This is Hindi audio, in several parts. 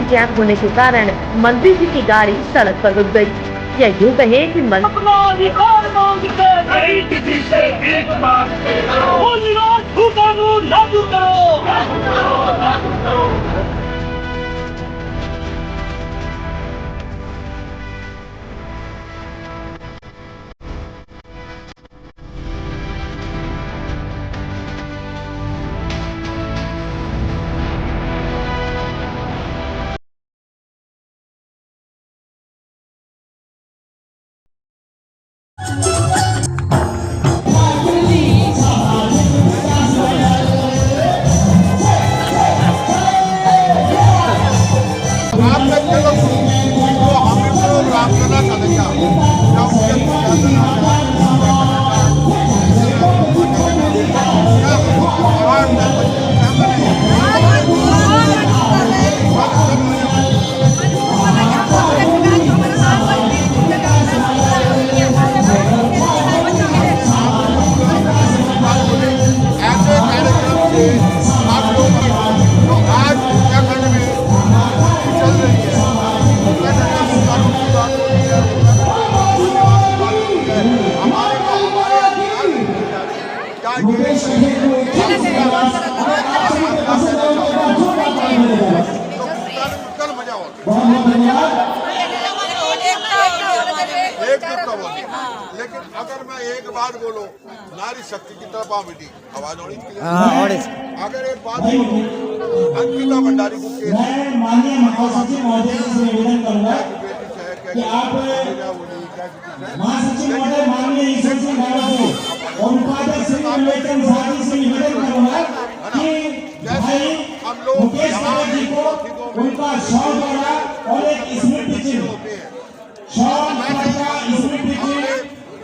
ट्रैफिक जैम होने के कारण मंत्री जी की गाड़ी सड़क पर रुक गई। या यूँ कहे कि अपना अधिकार मांगते नहीं किसी से एक बात कानून लागू करो। लेकिन अगर मैं एक बात बोलूं, नारी शक्ति की तरफ बेटी आवाज होनी चाहिए। अगर एक बात बोलूं, अंकिता भंडारी को केस माननीय महासचिव महोदय से निवेदन करूंगा कि आप महासचिव महोदय माननीय ईश्वर सिंह रावत जी और उपाध्यक्ष श्री विवेकानंद साथी से निवेदन करूंगा कि भाई मुकेश साहब जी को उनका शॉल द्वारा और एक स्मृति चिन्ह शॉल द्वारा स्मृति चिन्ह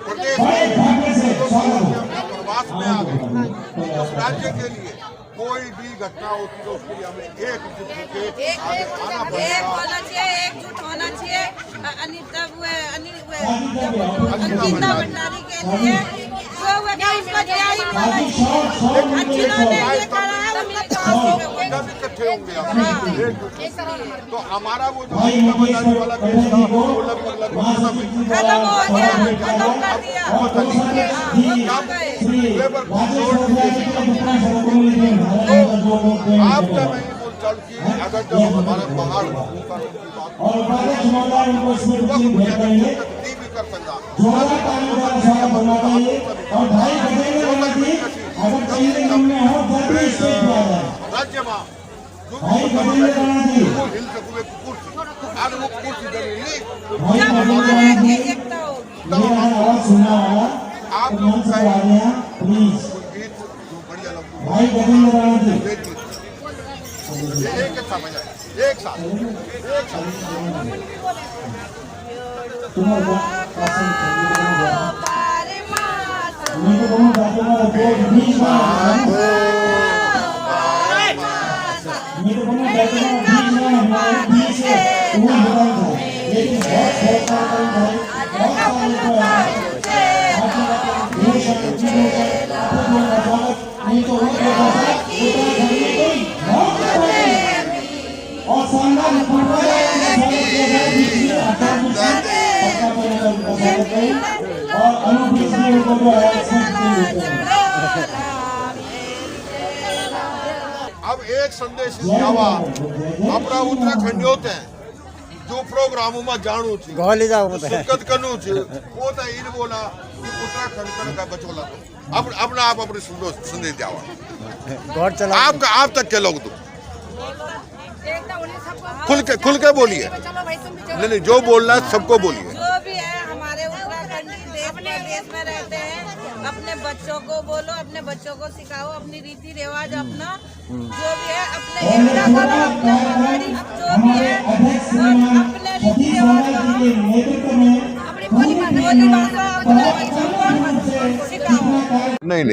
बड़े भाग्य से प्रवास में आ गए। उस राज्य के लिए कोई भी घटना होती है उसके लिए हमें एकजुट होकर आगे आना पड़ेगा। एकजुट होना चाहिए। अंकिता भंडारी के लिए इकट्ठे होंगे तो हमारा वो जो वाला केस था वो लगभग खत्म हो गया, खत्म कर दिया। आप जब नहीं बोल चल की अगर जब हमारे पहाड़ की बात नहीं भी कर सकता राज्य में हिल सकूँ कुर्सी आज वो कुर्सी जमीन आप लोग बढ़िया एक साथ एक साथ अब एक संदेश जावा अपना उत्तराखंड होते हैं जो प्रोग्रामों में जानू थी शिरकत करनू थी वो तो इन बोला उत्तराखंड का बचोला तो अब अपना आप अपने संदेश जावा आप तक के लोग तो खुल के बोलिए। नहीं जो बोलना है सबको बोलिए। जो भी है हमारे उत्तराखंडी देश में रहते हैं, अपने बच्चों को बोलो, अपने बच्चों को सिखाओ, अपनी रीति रिवाज अपना जो भी है अपने एकता करो, अपने पहाड़ी जो भी है अपने रीति रिवाज अपनी बोली भाषा सिखाओ। नहीं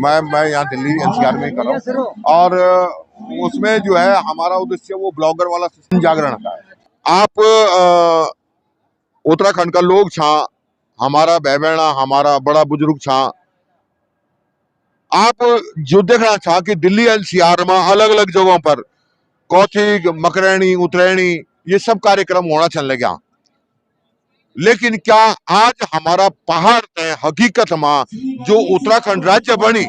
मैं यहाँ दिल्ली एनसीआर में कर रहा हूँ और उसमें जो है हमारा उद्देश्य वो ब्लॉगर वाला जागरण का है। आप उत्तराखंड का लोग छा हमारा बहना हमारा बड़ा बुजुर्ग छा आप जो देखना चाह कि दिल्ली एनसीआर में अलग अलग जगहों पर कौथिग मकरैणी उतरैणी ये सब कार्यक्रम होना चल लगा। लेकिन क्या आज हमारा पहाड़ तय हकीकत में जो उत्तराखंड राज्य बनी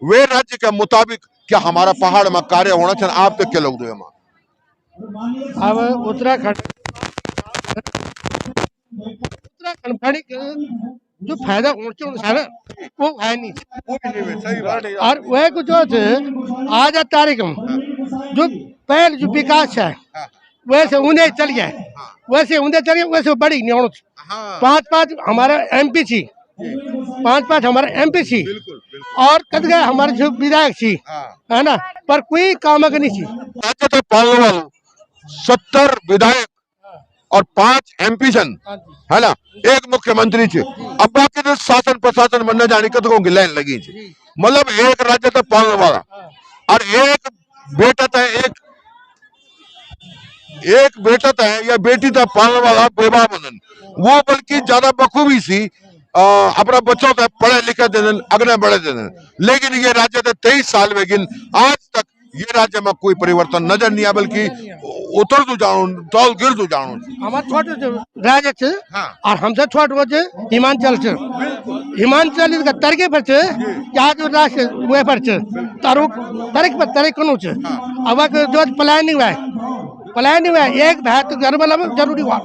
वे राज्य के मुताबिक क्या हमारा पहाड़ में कार्य होना चाहिए? आप तक क्या लोग दो अब उत्तराखंड बनी जो फायदा होना वो है नहीं। सही बात है। और वह को जो आज तारीख में जो पहले जो विकास है वैसे उन्हें चल गया, वैसे उन्हें चल गया, वैसे बड़ी नहीं। पांच हमारा एमपी थी, पांच हमारा एमपी थी और कद गए हमारे जो विधायक थी है ना, पर कोई काम नहीं थी। तो 70 विधायक और 5 एमपी सन है ना, एक मुख्यमंत्री थे। अब बाकी तो शासन प्रशासन बनने जाने कतकों की लाइन लगी थी। मतलब एक राज्य तो पालने वाला और एक बेटा था, एक बेटा था या बेटी था पालने वाला बेबा बनन, वो बल्कि ज्यादा बखूबी सी अपना बच्चों तक पढ़े लिखे देने अगने बढ़े देने। लेकिन ये राज्य तो 23 साल में गिन आज तक ये राज्य में कोई परिवर्तन नजर नहीं आया, बल्कि उतर तो जानो तौल गिर तो जानो। हमारे छोटे राज्य थे और हमसे छोटे वो हिमाचल से, हिमाचल का तरके पर थे क्या जो राष्ट्र वे पर थे तारीख पर तारीख कौन थे। अब जो प्लान हुआ है एक भाई तो घर वाला में जरूरी हुआ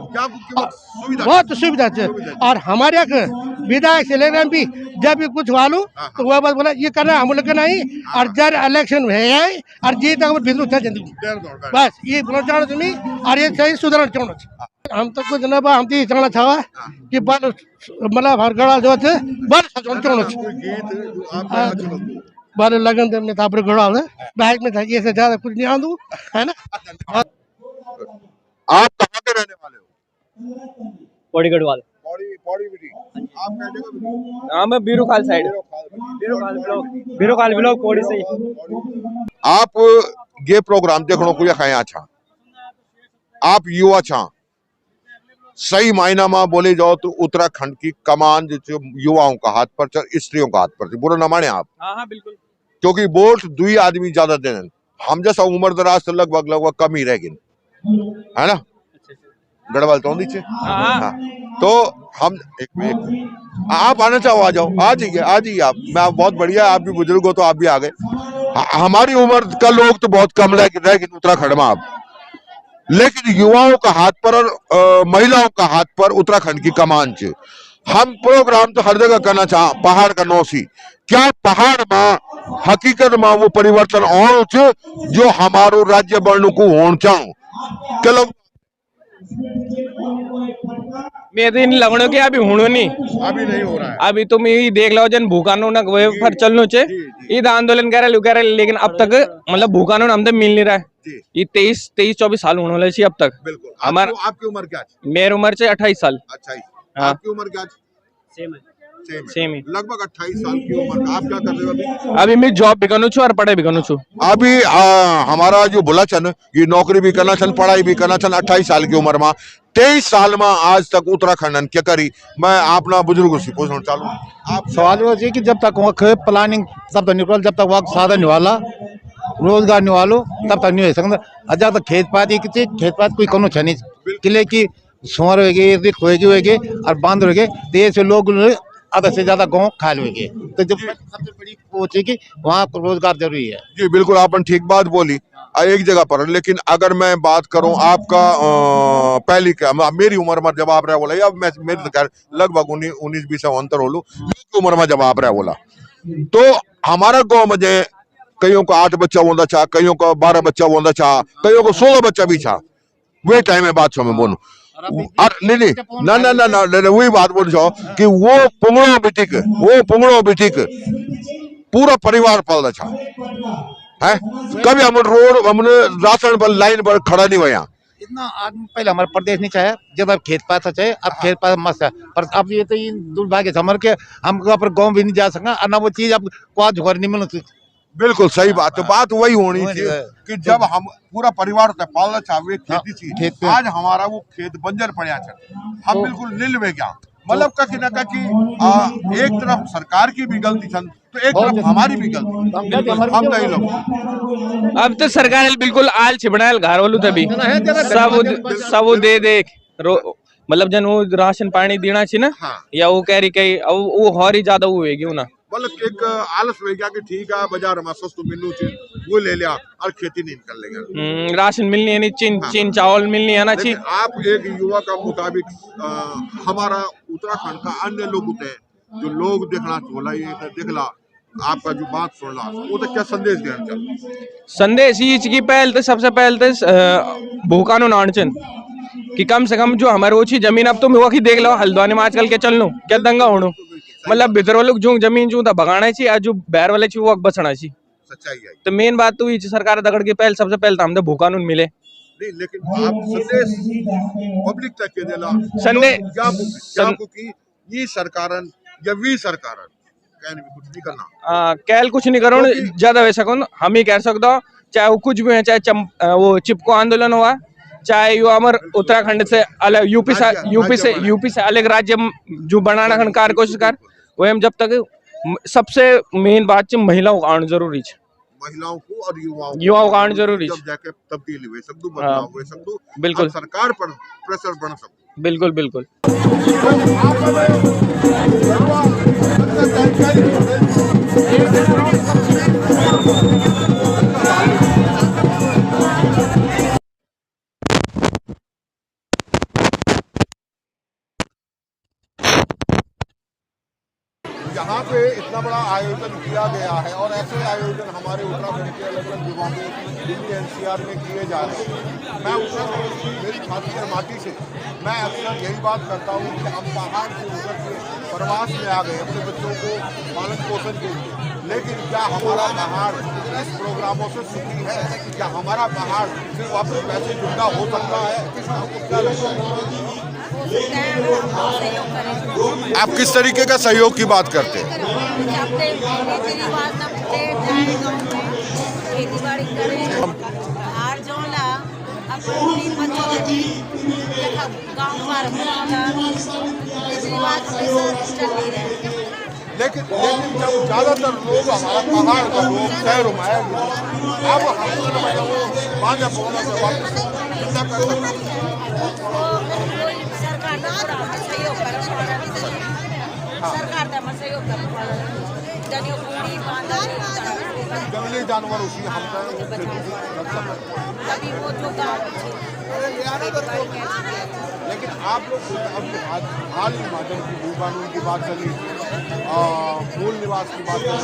बहुत सुविधा है। और हमारे यहाँ विधायक से लेकर भी जब भी कुछ वालू तो वह बात बोला ये करना हम लोग नहीं, और जब इलेक्शन है और जी तक भीतर था जिंदगी बस ये बोलना चाहो तुम्हें और ये सही सुधारण चाहो। हम तो कुछ न हम तो चाहना चाहा कि बल मतलब हर गड़ा जो थे बल चाहो बल लगन दे में था गड़ा बैग में था, ये से ज्यादा कुछ नहीं आंदू है ना। आप कहाँ के रहने वाले हो? पौड़ीगढ़ वाले। पौड़ी बिटी। आप कहाँ जगह बिटी? हाँ मैं बीरूखाल साइड, बीरूखाल ब्लॉक पौड़ी से। आप ये प्रोग्राम देखो को खाया अच्छा, आप युवा छा सही मायना में बोले जाओ तो उत्तराखंड की कमान जो युवाओं का हाथ पर चल, स्त्रियों का हाथ पर बुरा न माने आप। हाँ बिल्कुल, क्योंकि वोट 2 आदमी ज्यादा देने, हम जैसा उम्र दराज से लगभग कम ही रह गए है ना। गढ़वाल तो नीचे तो हम एक आप आना चाहो आ जाओ, आ जाइए आप। मैं बहुत बढ़िया, आप भी बुजुर्ग हो तो आप भी आ गए। हमारी उम्र का लोग तो बहुत कम रह गए उत्तराखंड में आप, लेकिन युवाओं का हाथ पर और महिलाओं का हाथ पर उत्तराखंड की कमान च हम प्रोग्राम तो हर जगह करना चाह पहाड़ का नौसी क्या पहाड़ में हकीकत में वो परिवर्तन और जो हमारो राज्य बनने को होना चाहूं चलो मैं तो इन लगनों के अभी हुणो नहीं, अभी नहीं हो रहा है। अभी तुम ये देख लो जन भूखानो ना वे पर चलनो चे ईद आंदोलन कह रहे लेकिन अब तक मतलब भूखानो हम तो मिल नहीं रहा है। ये 23-24 साल होने वाले छी अब तक। बिल्कुल। हमारा आपकी उम्र क्या है? मेरी उम्र से 28 साल। अच्छा, हाँ। आपकी उम्र क्या है? सेम है लगभग 28 साल की उम्र। आप क्या कर रहे हो अभी? अभी मैं जॉब भी करूँ छू और पढ़ाई भी करूँ छू। अभी हमारा जो बोला चन ये नौकरी भी करना चन पढ़ाई भी करना चन 28 साल की उम्र में 23 साल में आज तक उत्तराखंड क्या करी। मैं अपना बुजुर्गों से पूछना चालू। आप सवाल ये कि जब तक वहाँ प्लानिंग तब तक निकल, जब तक वहाँ साधन नहीं वाला रोजगार नहीं वालो तब तक नहीं हो सकता। जब तक खेत पात कोई कोनो छे नहीं किले की सुअर होगी और बांध होगी तो ऐसे लोग आधा से ज्यादा गाँव खा लोगे। तो जब सबसे बड़ी वो है कि वहाँ रोजगार जरूरी है। जी बिल्कुल, आपने ठीक बात बोली एक जगह पर। लेकिन अगर मैं बात करूं आपका पहली का मेरी उम्र में जब आप रहे बोला या मैं मेरे तो लगभग 19-20 अंतर हो लू उम्र में जब आप रहे बोला तो हमारा गाँव में जो कईयों का 8 बच्चा होता चाह, कईयों का 12 बच्चा होता चाह, कईयों को 16 बच्चा भी चाह। वे टाइम में बात में बोलूं नहीं वही बात बोल जाओ कि वो पुंगड़ो बिटिक पूरा परिवार पालना चाह है। कभी हम रोड हमने राशन पर लाइन पर खड़ा नहीं हुआ। इतना आदमी पहले हमारे प्रदेश नहीं चाहे जब अब खेत पात चाहे, अब खेत पात मस्त है। पर अब ये तो दुर्भाग्य समर के हम पर गाँव भी नहीं जा सकना और ना वो चीज अब क्वाद घर नहीं मिल। बिल्कुल सही बात है। बात वही होनी थी कि जब हम पूरा परिवार पालना चाहे खेती थी। आज हमारा वो खेत बंजर पड़ा हम बिल्कुल नील में क्या मतलब कहीं ना कहीं एक तरफ सरकार की भी गलती थी तो एक तरफ हमारी भी गलती हम नहीं लोग अब तो सरकार बिल्कुल आल छिपड़ायल घर वालू तभी सब दे देख मतलब जन वो राशन पानी देना चाहिए ना। हाँ। या वो कह रही कही वो और ही ज्यादा वो है ना मतलब एक आलस हो गया कि ठीक है बाजार में सस्ता मिलू चाहिए वो ले लिया और खेती नहीं कर लेगा। राशन मिलनी है नहीं चीन चावल मिलनी है ना चाहिए। आप एक युवा का मुताबिक हमारा उत्तराखंड का अन्य लोग होते हैं जो लोग देखना बोला ये देखला आपका जो बात सुनला वो तो क्या संदेश देना चाहिए? संदेश ये की पहल तो सबसे पहले तो भूखानो नानचन कि कम से कम जो हमारे ओछी जमीन अब तुम वही देख लो हल्द्वानी में आजकल के चल लो क्या दंगा होनो मतलब भीतर वाले जो जमीन जो भगाना चाहिए जो बैर वाले चाहिए वो बचना चाहिए। सच्चाई है तो मेन बात तो ये सरकार दगड़ की पहल सबसे पहले तो हमने भूखानून मिले नहीं लेकिन आप संदेश पब्लिक तक के देला संदेश की ये सरकारन या वी सरकारन कुछ नहीं करना कैल कुछ नहीं करो ज्यादा वैसा कौन हम ही कह सकते हो चाहे वो कुछ भी है चाहे वो चिपको आंदोलन हुआ चाहे यो अमर उत्तराखंड से अलग यूपी से अलग राज्य जो बनाना कार्य कोशिश कर वो हम जब तक सबसे मेन बात महिलाओं का आना जरूरी है महिलाओं को और युवाओं का आना जरूरी जब जाके तब्दीली हुए सब बदलाव हुए सब बिल्कुल सरकार पर प्रेशर बन सकते बिल्कुल बिल्कुल। यहाँ पे इतना बड़ा आयोजन किया गया है और ऐसे आयोजन हमारे उत्तराखंड के अलग अलग जिलों में दिल्ली एनसीआर में किए जा रहे हैं। मैं उत्तराखंड की मेरी खाती और माटी से मैं अक्सर यही बात करता हूँ कि हम पहाड़ से उतर के प्रवास में आ गए अपने बच्चों को पालन पोषण के लिए, लेकिन क्या हमारा पहाड़ इस प्रोग्रामों से सुखी है? क्या हमारा पहाड़ सिर्फ वापस पैसे जुटा हो सकता है? आपको क्या लगता है? आप किस तरीके का सहयोग की बात करते हैं? लेकिन जब ज्यादातर लोग हमारा पहाड़ का लोग शहरों में आएंगे अब हम बांधा बोलना से वापस क्या कर सकते हैं? जंगली जानवर उसी हम लेकिन आप लोग हाल ही माध्यम की भू कानून की बात चली मूल निवास की बात करी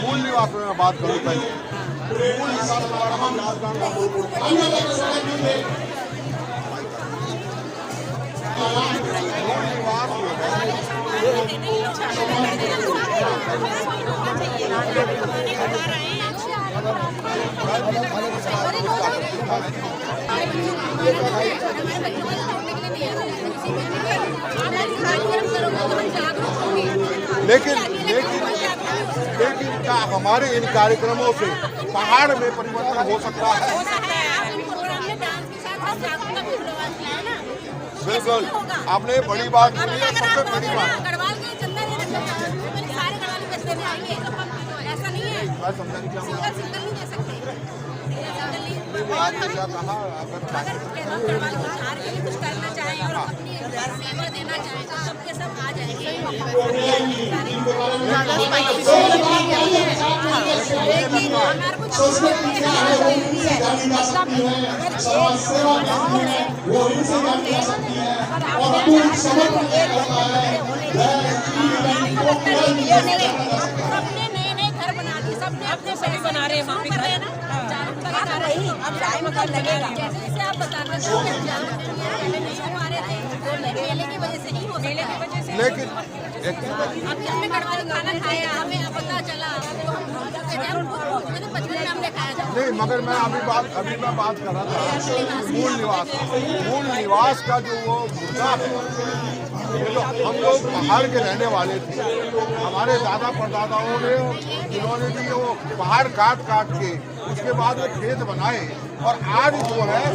मूल निवास में बात करूँ पहले मूल निवास के बारे में लेकिन क्या हमारे इन कार्यक्रमों से पहाड़ में परिवर्तन हो सकता है? बिल्कुल, आपने बड़ी बात बोली है, सबसे बड़ी बात मैं समझा क्या कहा बना रहे हैं वहाँ पे घर अब लगेगा जैसे आप बताना लेकिन हमने खाना खाया हमें पता चला नहीं मगर मैं अभी मैं बात कर रहा था मूल निवास का जो वो मुद्दा है हम लोग पहाड़ के रहने वाले थे, हमारे दादा परदादाओं ने जिन्होंने भी वो पहाड़ काट काट के उसके बाद वो खेत बनाए, और आज जो है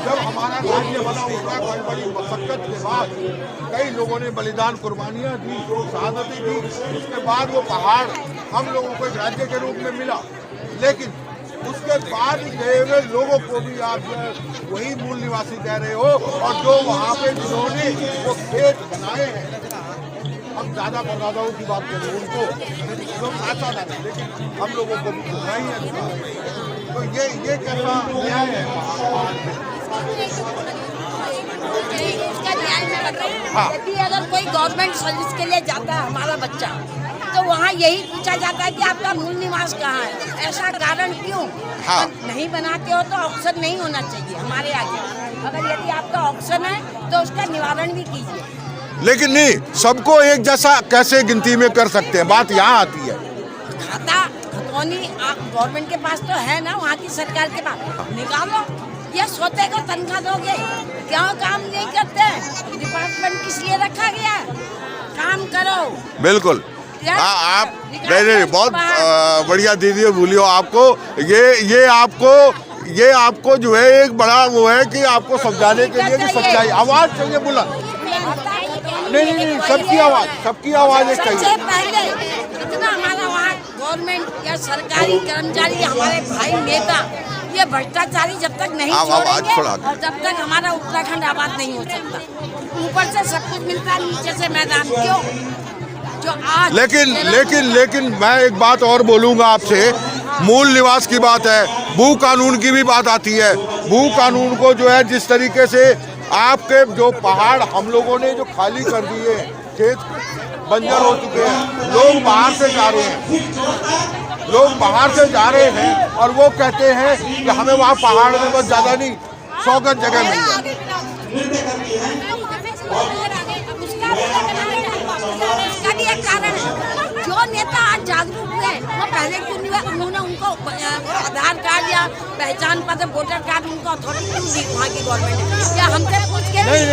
जब हमारा राज्य बना उत्तराखंड बड़ी मशक्कत के बाद कई लोगों ने बलिदान कुर्बानियां दी, शहादतें दी, उसके बाद वो पहाड़ हम लोगों को एक राज्य के रूप में मिला। लेकिन उसके बाद गए हुए लोगों को भी आप वही मूल निवासी कह रहे हो, और जो वहाँ पे जिन्होंने वो खेत बनाए हैं, हम दादा परदादाओं की बात करें उनको लोग आता था, लेकिन हम लोगों को भी सुनना ही है। तो ये कैसा न्याय है? इसका न्याय में लग रहा है। यदि अगर कोई गवर्नमेंट सर्विस के लिए जाता है हमारा बच्चा, तो वहाँ यही पूछा जाता है कि आपका मूल निवास कहाँ है। ऐसा कारण क्यों? हाँ। नहीं बनाते हो तो ऑप्शन नहीं होना चाहिए हमारे आगे। अगर यदि आपका ऑप्शन है तो उसका निवारण भी कीजिए। लेकिन नहीं, सबको एक जैसा कैसे गिनती में कर सकते हैं, बात यहाँ आती है। खाता खतौनी गवर्नमेंट के पास तो है ना, वहाँ की सरकार के पास निकालो। ये सोते को तनख्वाह दोगे, क्यों काम नहीं करते? डिपार्टमेंट किस लिए रखा गया? काम करो। बिल्कुल। आप नहीं बहुत बढ़िया दीदी, बोलियो आपको ये आपको जो है एक बड़ा वो है कि आपको समझाने के लिए कि सच्चाई आवाज चाहिए बुलंद। नहीं, सबकी आवाज चाहिए। पहले इतना हमारा वहाँ गवर्नमेंट या सरकारी कर्मचारी, हमारे भाई नेता, ये भ्रष्टाचारी जब तक नहीं छोड़ेंगे और जब तक हमारा उत्तराखंड आबाद नहीं हो सकता। ऊपर से सब कुछ मिलता है, नीचे से मैदान क्यों? जो आज लेकिन मैं एक बात और बोलूंगा आपसे। मूल निवास की बात है, भू कानून की भी बात आती है। भू कानून को जो है जिस तरीके से आपके जो पहाड़ हम लोगों ने जो खाली कर दिए, खेत बंजर हो चुके हैं, लोग बाहर से जा रहे हैं और वो कहते हैं कि हमें वहाँ पहाड़ में बस ज्यादा नहीं 100 गज जगह मिल जाए। उसका भी एक कारण है। जो नेता आज जागरूक हुए वो पहले क्यों नहीं हुआ? उन्होंने उनको आधार कार्ड या पहचान पत्र, वोटर कार्ड उनको अथॉरिटी क्यों दी वहाँ की गवर्नमेंट ने? या हमसे पूछ के नहीं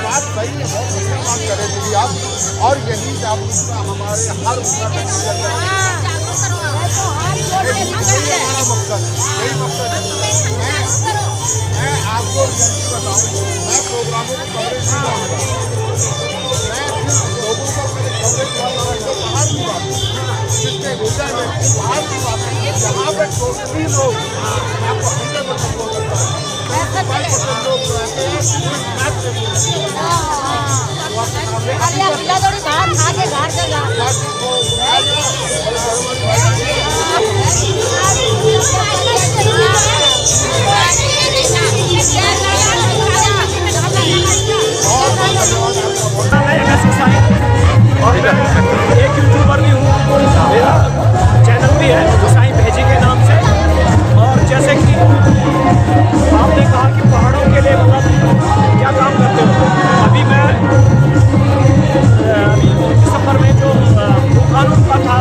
बात सही है, बहुत बढ़िया बात करें दीदी आप। और यही जागरूकता हमारे हर यही मकसद है। मैं आपको रियलिटी बताऊँ, मैं प्रोग्रामों की कवरेज नहीं करूँगा, मैं सिर्फ लोगों को मेरे कवरेज किया बाहर की बात जिसके हृदय में बाहर की बात है। यहाँ पे टोटली लोग आपको 100% बोल सकता है, 5% लोग रहते हैं और एक यूट्यूबर भी हूँ, मेरा चैनल भी है गोसाई भेजी के नाम से। और जैसे कि आपने कहा कि पहाड़ों के लिए मतलब क्या काम करते हो, अभी मैं दिसंबर में जो कानून का था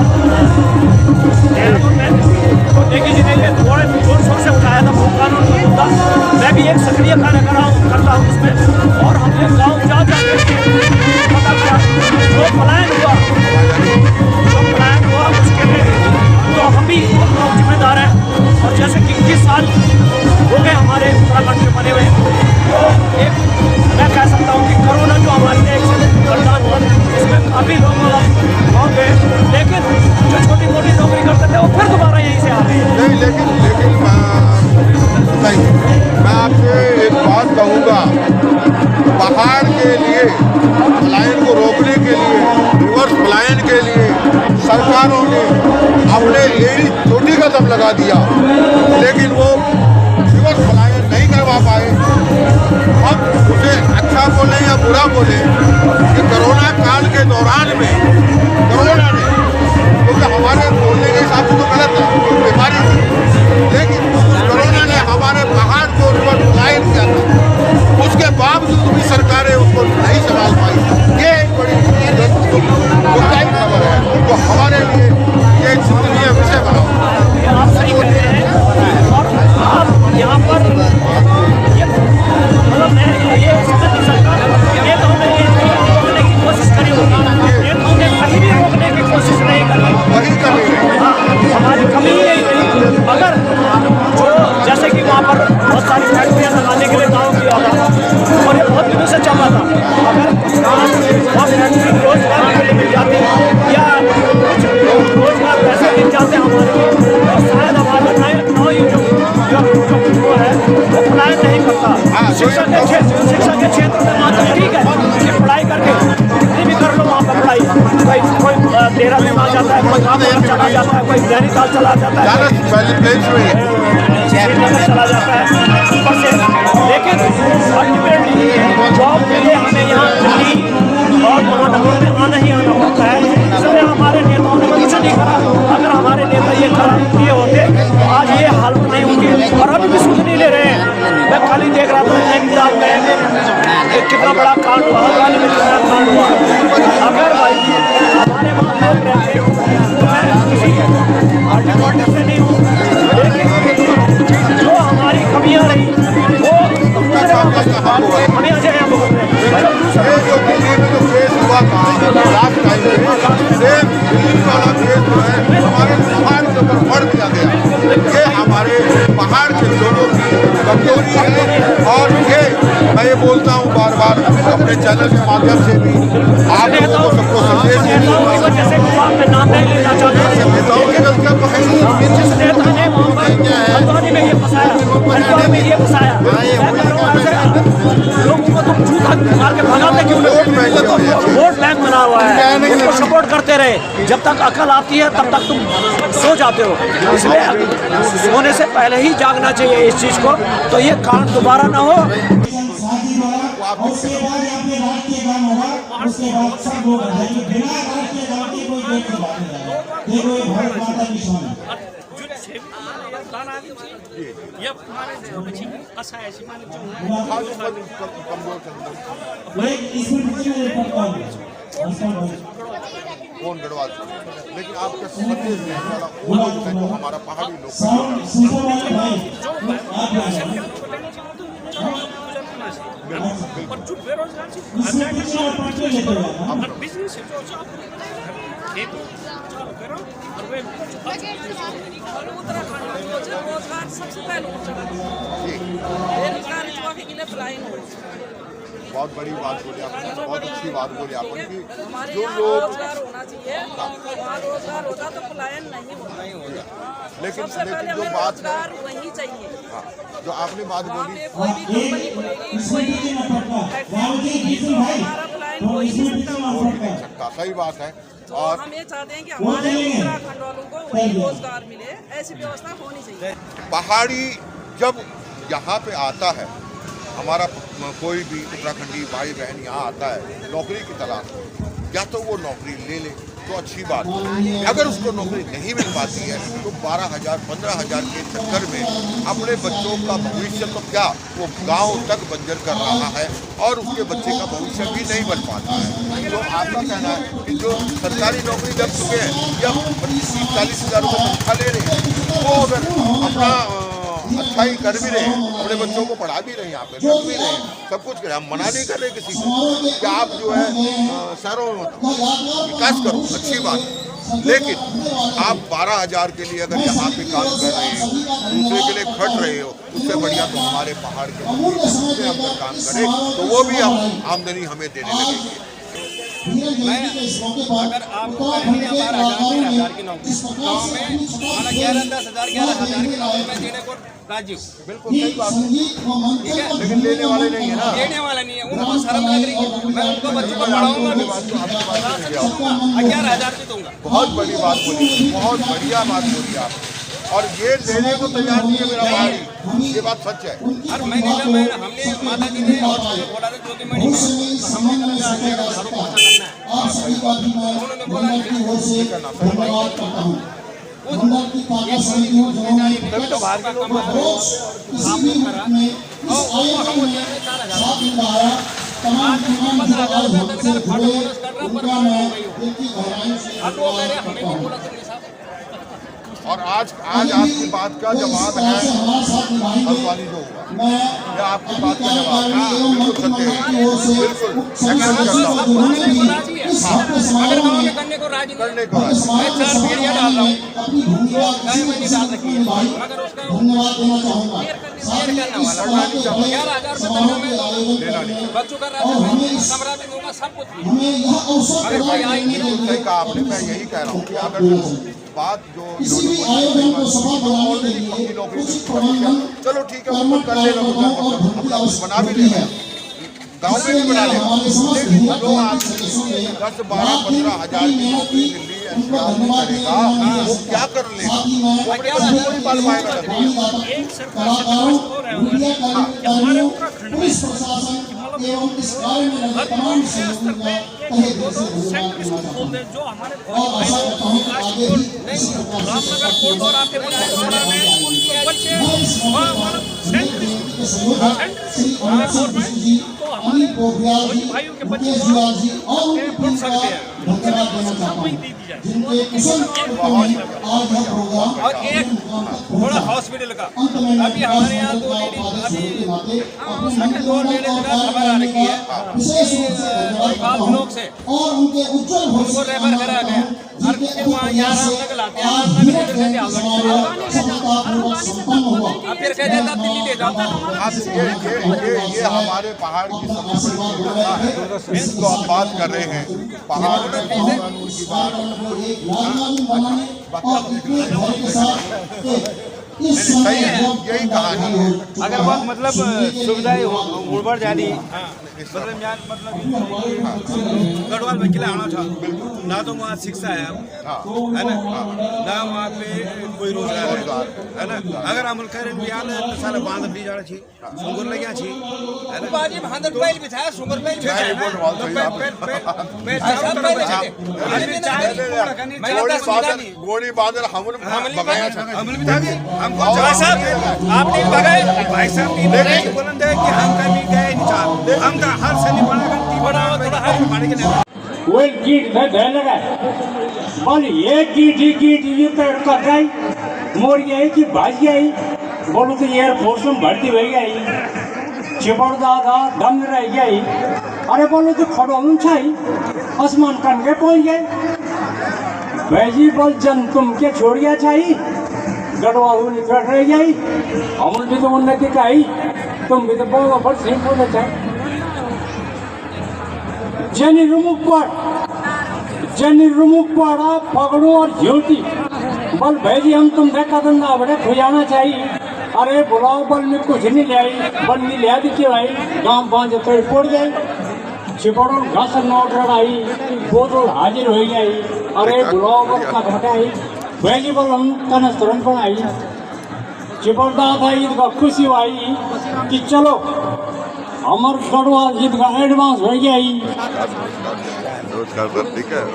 देहरादून में, तो देखी जी ने थोड़े जोर शोर से उठाया था वो कानून का मुद्दा। मैं भी एक सक्रिय कार्य करता हूँ उसमें, और हमने गाँव जा जो पलायन हुआ उसके लिए तो हम भी जिम्मेदार हैं। और जैसे कि 21 साल हो गए हमारे उत्तराखंड में बने हुए, तो एक मैं कह सकता हूँ कि कोरोना जो हमारे लिए एक बलिदान हुआ, इसमें काफ़ी लोग हो गए, लेकिन जो छोटी मोटी नौकरी करते थे वो फिर दोबारा यहीं से आ रहे हैं। नहीं, लेकिन मैं आपसे एक बात कहूँगा, पहाड़ के लिए पलायन को रोकने के लिए, रिवर्स पलायन के लिए सरकारों ने अपने एड़ी छोटी कदम लगा दिया, लेकिन वो रिवर्स पलायन नहीं करवा पाए। हम उसे अच्छा बोले या बुरा बोले कि कोरोना काल के दौरान में कोरोना ने, क्योंकि हमारे बोलने के हिसाब से तो गलत है, बीमारी थी, लेकिन कोरोना ने हमारे पहाड़ को रिवर्स पलायन किया था। उसके बावजूद भी सरकारें उसको नहीं संभाल पाई। ये एक बड़ी दुखदायी खबर है, जो हमारे लिए ये चिंतनीय विषय बना। के क्षेत्र में माध्यम ठीक है कि पढ़ाई करके जितनी भी कर लो वहाँ पर पढ़ाई, कोई देहरादून में आ जाता है, कोई वहाँ पर चला जाता है, कोई नैनीताल चला जाता है, श्रीनगर चला जाता है ऊपर से। लेकिन अल्टीमेटली जॉब के लिए हमें यहाँ दिल्ली और महानगर में आना ही आना पड़ता है। इसलिए हमारे नेताओं ने कुछ नहीं करा। अगर हमारे नेता ये किए होते तो आज ये हालत नहीं होती, और अभी भी सुध नहीं ले रहे हैं। मैं कल ही देख रहा था नैनीताल में कितना बड़ा कांड हुआ, हल्द्वानी में कितना कांड हुआ। अगर भाई हमारे वहाँ लोग रहते तो मैं किसी पार्टी पार्टी से नहीं हूँ, लेकिन जो हमारी कमियाँ रही वो हमें अजय हैं बोल रहे हैं। जो दिल्ली में जो केस हुआ था लास्ट टाइम में, सेम दिल्ली वाला केस जो है हमारे पहाड़ के ऊपर बढ़ दिया गया। ये हमारे पहाड़ के लोगों की कमजोरी है। और ये मैं ये बोलता हूँ बार बार अपने चैनल के माध्यम से भी आप लोगों को सबको संदेश जैसे नाम नहीं लेना चाहते, नेताओं की गलतियाँ तो है ही। जिस नेता ने हल्द्वानी में ये फंसाया, हरिद्वार में ये फंसाया, लोगों को तुम झूठा मार के भगाते क्यों नहीं? वोट बैंक बना हुआ है, उसको सपोर्ट करते रहे। जब तक अकल आती है तब तक तुम सो जाते हो। इसलिए सोने से पहले ही जागना चाहिए इस चीज को, तो ये कांड दोबारा ना हो। उसके बाद यहाँ पे राष्ट्रीय गान होगा, उसके बाद सब लोग आ जाएंगे। बिना राष्ट्रीय गान के कोई देश नहीं बांटेगा। देखो ये भारत माता की शान है। कौन गढ़वाल से, लेकिन आपके संदेश में वो लोग हैं जो हमारा पहाड़ी लोग रोजगार सबसे पहले बेरोजगार युवा के लिए पलायन हो। बहुत बड़ी बात बोली आपने, बहुत अच्छी बात बोली आपने कि हमारे जो यहाँ लोग रोजगार होना चाहिए, वहाँ रोजगार होता तो पलायन नहीं होता। लेकिन सबसे पहले हमें बात रोजगार वही चाहिए। जो आपने बात वहाँ बोली, पे कोई भी कंपनी खुलेगी, कोई फैक्ट्री, तो हमारा पलायन हो ही नहीं सकता। सही बात है। तो और हम ये चाहते हैं कि हमारे उत्तराखंड वालों को वही रोजगार मिले, ऐसी व्यवस्था होनी चाहिए। पहाड़ी जब यहाँ पे आता है, हमारा कोई भी उत्तराखंडी भाई बहन यहाँ आता है नौकरी की तलाश में, या तो वो नौकरी ले ले तो अच्छी बात है। अगर उसको नौकरी नहीं मिल पाती है तो 12,000 15,000 के चक्कर में अपने बच्चों का भविष्य तो क्या वो गांव तक बंजर कर रहा है, और उसके बच्चे का भविष्य भी नहीं बन पाता है। तो आपका कहना है कि जो सरकारी नौकरी लग चुके हैं या 30-40 हज़ार रुपये तनख्वाह ले रहे हैं, वो अगर अपना अच्छाई कर भी रहे हैं, अपने बच्चों को पढ़ा भी रहे हैं, यहाँ पे रख भी रहे हैं, सब कुछ करें, हम मना नहीं कर रहे किसी को कि आप जो है शहरों में विकास करो, अच्छी बात है। लेकिन आप 12,000 के लिए अगर यहाँ पे काम कर रहे हो, दूसरे के लिए खट रहे हो, उससे बढ़िया तो हमारे पहाड़ के हम अगर काम करें तो वो भी हम आमदनी हमें देने लगेंगे। अगर आपको 12,000 की नौकरी गाँव में 11,000 की नौकरी में देने को राजी हूँ। बिल्कुल सही बात है, ठीक है, लेकिन लेने वाले नहीं है ना, देने वाला नहीं है, उनको शर्म लग रही है। मैं उनको बच्चों को पढ़ाऊंगा भी, 11,000 भी दूंगा। बहुत बड़ी बात बोली, बहुत बढ़िया बात बोली आप, और ये लेने को तैयार नहीं है मेरा भाई, ये बात सच है। और मैंने हमने माता जी ने और बोला था ज्योति मणि में, तो हमने उन्होंने बोला तभी तो बाहर के लोग और आज आपकी बात का जवाब है हल्द्वानी जो हुआ, यह आपकी बात का जवाब है, बिल्कुल सत्य है, बिल्कुल अगर गाँव में करने को राजी करने को मैं 4 भेड़िया डाल रहा हूँ, गाय मैं नहीं डाल रखी है, मगर उसका शेयर करने वाला 11,000 रुपये में बच्चों का राशन कमरा भी दूंगा, सब कुछ भी। अगर कोई आई नहीं, सही कहा आपने, मैं यही कह रहा हूँ कि अगर बात जो ऑलरेडी पक्की नौकरी, चलो ठीक है, वो कर लेगा, अपना कुछ बना भी लेगा, गांव में भी बना लेगा, लेकिन जो आदमी 10-12-15 हजार की नौकरी दिल्ली एनसीआर में करेगा वो क्या कर लेगा? वो अपने बच्चों को नहीं पाल पाएगा। एक सरकार से रिक्वेस्ट हो रहा है कि हमारे उत्तराखंड में हर स्तर पे एक दो सेंटर स्कूल खोल दें, जो हमारे काशीपुर रामनगर कोट और आपके बच्चे सेंटर स्कूल गवर्नमेंट तो हमारे फौजी भाइयों के बच्चे पढ़ सकते हैं, वही दी जाए। और एक थोड़ा हॉस्पिटल का अभी हमारे यहाँ दो लेडीज अभी दो लेडीज का खबर आ रही है आप लोग से उनको रेफर करा गया और फिर वहाँ यहाँ रामनगर लाते हैं फिर कह देता दिल्ली ले जाता। ये हमारे पहाड़ की सबसे बड़ी विशेषता है, इसको हम बात कर रहे हैं पहाड़ में कानून की बात सही है, यही कहानी है। अगर वो मतलब सुविधाएं उड़बड़ जाती मतलब यहाँ मतलब गढ़वाल में किला आना था ना, तो वहाँ शिक्षा है ना, ना वहाँ पे कोई रोजगार है ना। अगर अमल करें बिहार तो सारा बांध भी जाना चाहिए, सुंगर लगे चाहिए है ना। बाजी बांध पहले भी था, सुंगर पहले भी था, गोली बादल हमल बगाया था, हमल भी था भाई साहब आप नहीं भगाए, भाई साहब नहीं भगाए, बुलंद है कि हम कभी गए नहीं, हम का हर सनी बड़ा गलती बड़ा थोड़ा हर पानी के नहीं वो गीत में धैर्य लगा बोल ये गीत ये पेड़ कर गई मोर गई कि भाज गई बोलो तो एयरफोर्स में भर्ती हो गई चिपड़दा दम रह गई। अरे बोलो तो खड़ो छाई आसमान कन के पहुंच गए भाई बोल जन तुम के छोड़ गया छाई गढ़वाल निकट रह गई हम भी तो उन्नति का ही तुम भी तो बहुत बड़ सही बोले थे। जनी रुमुक पड़ा पकड़ो और झूठी बल भाई हम तुम देखा धंधा बड़े खुजाना चाहिए। अरे बुलाओ बल में कुछ नहीं ले आई बल नहीं ले दी क्यों आई गाँव पाँच तो पड़ गए चिपड़ो घास नोट रड़ाई बोतल हाजिर हो गई। अरे बुलाओ बल का घटाई वैली बल हम कनस तुरंत बनाई चिपड़दा था ईद का खुशी आई कि चलो हमार गढ़वाल ईद का एडवांस हो गई।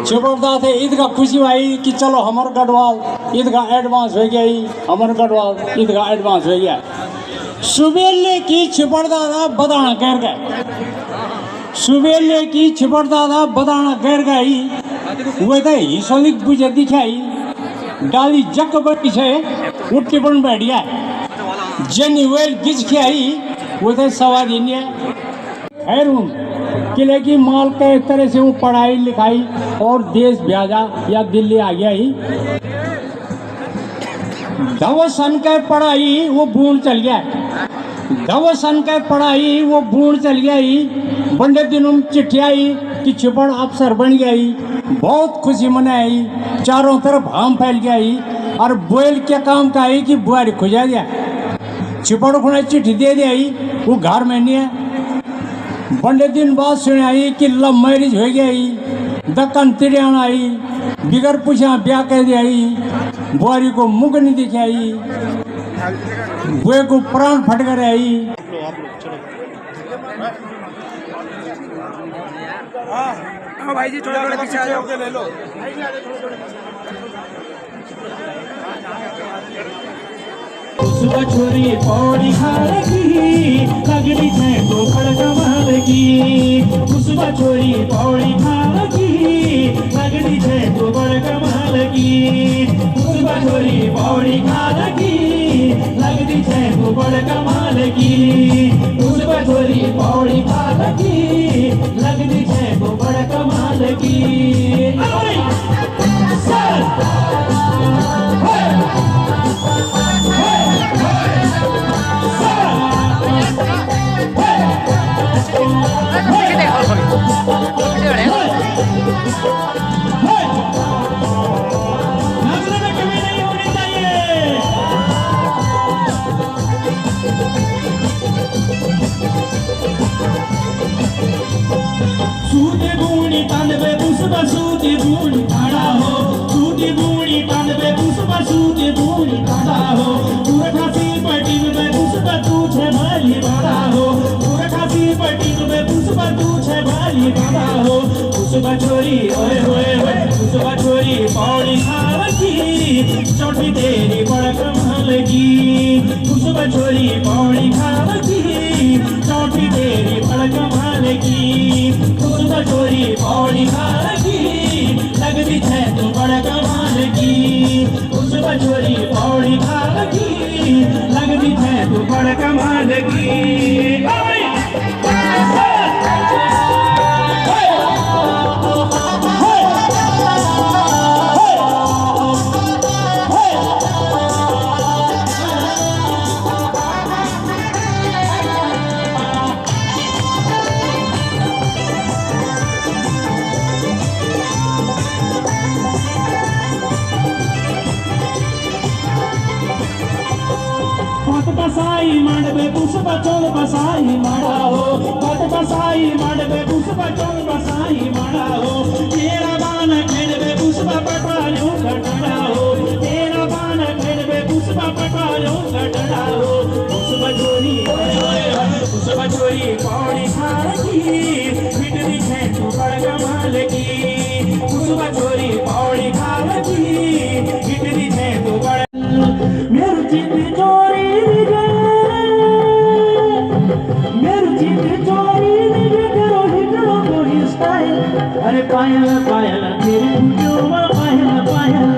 चिपड़दा थे ईद का खुशी आई कि चलो हमार गढ़वाल ईद का एडवांस हो गई, हमार गढ़वाल ईद का एडवांस हो गया। सुबेले की चिपड़दा बदाना गिर गए, सुबेले की चिपड़दा बदाना गिर गई वो तो हिसोलिक बुझे दिखाई डाली जक बटी से उठ के बन बैठ गया जनी वेल गिज के आई वो तो सवारी नहीं है। खैर किले की माल के एक तरह से वो पढ़ाई लिखाई और देश भेजा या दिल्ली आ गया ही धवसन के पढ़ाई वो बूढ़ चल गया, धवसन के पढ़ाई वो बूढ़ चल गया ही। बंडे दिनों में चिट्ठी आई कि चिपड़ अफसर बन गई, बहुत खुशी मनाई, चारों तरफ हम फैल गई। और बोल क्या काम का आई कि बुआरी खुजा दिया चिपड़ को चिट्ठी दे दी वो घर में नहीं है। बंडे दिन बाद सुने आई कि लव मैरिज हो गई, दक्कन तिरियान आई बिगर पूछा ब्याह कह दी आई, बुआरी को मुख नहीं दिखाई, बुए को प्राण फट कर आई। भाई जी थोड़ा पीछे आ जाओ ले लो। सुबह छोरी पौड़ी खाएगी लगड़ी है तो खड़का मारेगी, सुबह छोरी पौड़ी खाएगी लगड़ी है तो बड़का मारेगी, सुबह छोरी पौड़ी खाएगी लगड़ी है तो बड़का मारेगी, सुबह छोरी पौड़ी खाएगी लगड़ी है तो बड़का मारेगी। बूढ़ी खड़ा हो सूटी बूढ़ी तन पे पुष्प सूटी बूढ़ी खड़ा हो पूरे खासी पटिंग पे पुष्प तुझे भाली बड़ा हो पूरे खासी पटिंग पे पुष्प तुझे भाली बड़ा हो पुष्प छोरी ओए होए होए पुष्प छोरी पौड़ी खार की चौटी तेरी बड़ कमाल की पुष्प छोरी पौड़ी खार की चौटी तेरी बड़ कमाल की पुष्प छोरी पौड़ी खार की लगती है तो बड़ कमाल की पुष्प छोरी पौड़ी खार की लगती है तो बड़ कमाल की बसाई मंडबे पुष्प चोल बसाई मड़ा हो पट बसाई मंडबे पुष्प चोल बसाई मड़ा हो तेरा बाण खेड़बे पुष्प पटायो घटना हो तेरा बाण खेड़बे पुष्प पटायो घटना हो पुष्प चोरी पुष्प चोरी पौड़ी खार की बिटरी है तू बड़ कमाल की पुष्प चोरी पौड़ी खार की बिटरी है तू बड़ मेरी चित चोरी अरे पायल पायल तेरी मुझों पायल पायल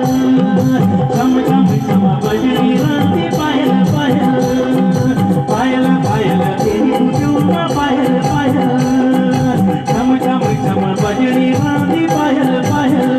चम चम चम बजरी राती पायल पायल पायल पायल तेरी मुझों पायल पायल चम चम चम बजरी राती पायल पायल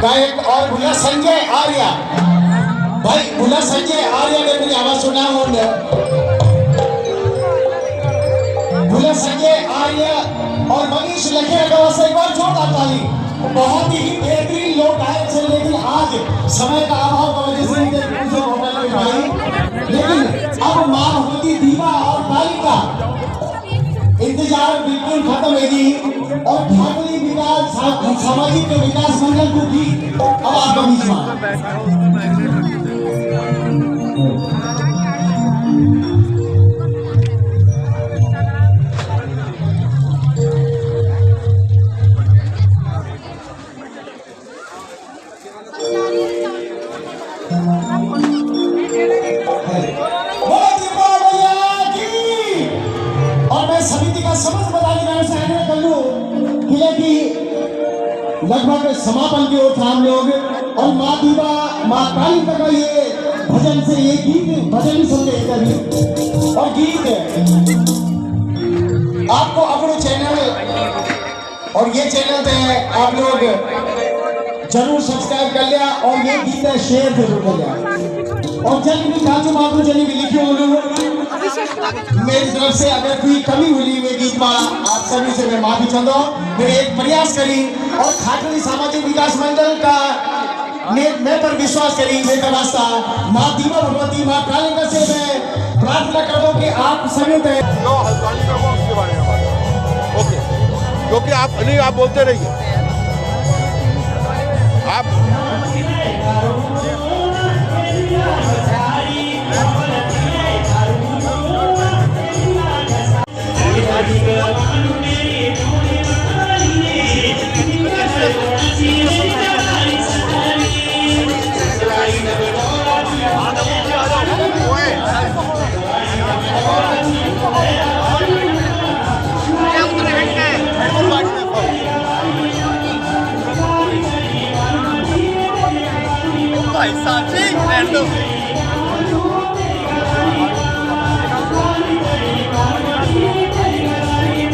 गायक और भुला संजय आर्या भाई भुला संजय आर्या ने मेरी आवाज सुना हो भुला संजय आर्या और मनीष लखेरा का वास्ते एक बार जोरदार ताली बहुत ही बेहतरीन लोग आए थे लेकिन आज समय का अभाव की वजह से लेकिन अब मां होती दीवा और तालिका इंतजार बिल्कुल खत्म होगी और ठाकुरी विकास सामाजिक विकास मंडल को भी अब आपका बीच में लगभग समापन की ओर था हम लोग। और माँ दीवा माँ कालिका का ये भजन से ये गीत भजन ही सुन रहे कभी। और गीत आपको अपने चैनल और ये चैनल पे आप लोग जरूर सब्सक्राइब कर लिया और ये गीत है शेयर जरूर कर लिया। और जल्द भी काजू माधु जल्दी भी लिखियो मेरी तरफ से अगर कोई कमी हुई हुई गीत में आप सभी से मैं माफी चाहता हूँ। मैं एक प्रयास करी और खाटली सामाजिक विकास मंडल का मैं पर विश्वास करी मेरा रास्ता माँ दीवा भगवती माँ कालिका से मैं प्रार्थना करता हूँ कि आप सभी पे ओके, क्योंकि आप नहीं आप बोलते रहिए आप